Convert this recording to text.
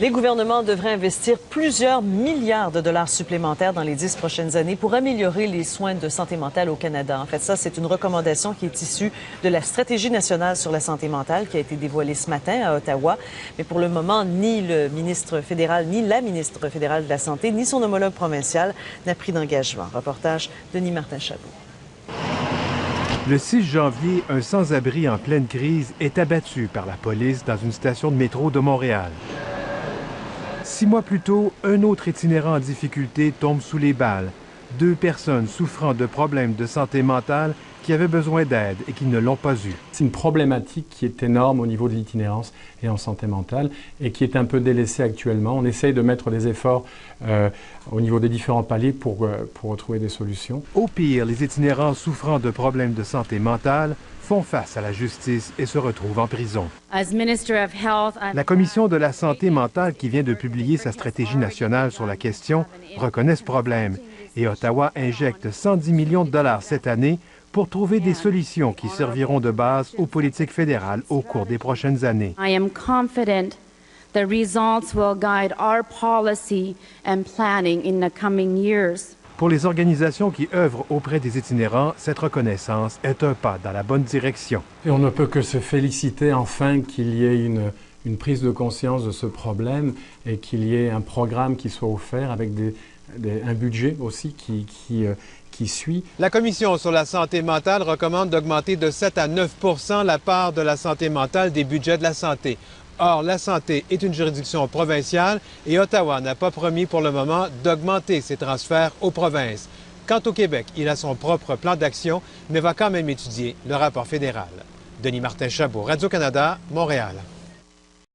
Les gouvernements devraient investir plusieurs milliards de dollars supplémentaires dans les 10 prochaines années pour améliorer les soins de santé mentale au Canada. En fait, ça, c'est une recommandation qui est issue de la Stratégie nationale sur la santé mentale qui a été dévoilée ce matin à Ottawa. Mais pour le moment, ni le ministre fédéral, ni la ministre fédérale de la Santé, ni son homologue provincial n'a pris d'engagement. Reportage Denis Martin-Chabot. Le 6 janvier, un sans-abri en pleine crise est abattu par la police dans une station de métro de Montréal. 6 mois plus tôt, un autre itinérant en difficulté tombe sous les balles. 2 personnes souffrant de problèmes de santé mentale qui avaient besoin d'aide et qui ne l'ont pas eu. C'est une problématique qui est énorme au niveau de l'itinérance et en santé mentale et qui est un peu délaissée actuellement. On essaye de mettre des efforts au niveau des différents paliers pour trouver des solutions. Au pire, les itinérants souffrant de problèmes de santé mentale font face à la justice et se retrouvent en prison. La Commission de la santé mentale, qui vient de publier sa stratégie nationale sur la question, reconnaît ce problème et Ottawa injecte 110 millions de dollars cette année pour trouver des solutions qui serviront de base aux politiques fédérales au cours des prochaines années. I am confident the results will guide our policy and planning in the coming years. Pour les organisations qui œuvrent auprès des itinérants, cette reconnaissance est un pas dans la bonne direction. Et on ne peut que se féliciter enfin qu'il y ait une prise de conscience de ce problème et qu'il y ait un programme qui soit offert avec un budget aussi qui suit. La Commission sur la santé mentale recommande d'augmenter de 7 à 9 % la part de la santé mentale des budgets de la santé. Or, la santé est une juridiction provinciale et Ottawa n'a pas promis pour le moment d'augmenter ses transferts aux provinces. Quant au Québec, il a son propre plan d'action, mais va quand même étudier le rapport fédéral. Denis Martin-Chabot, Radio-Canada, Montréal.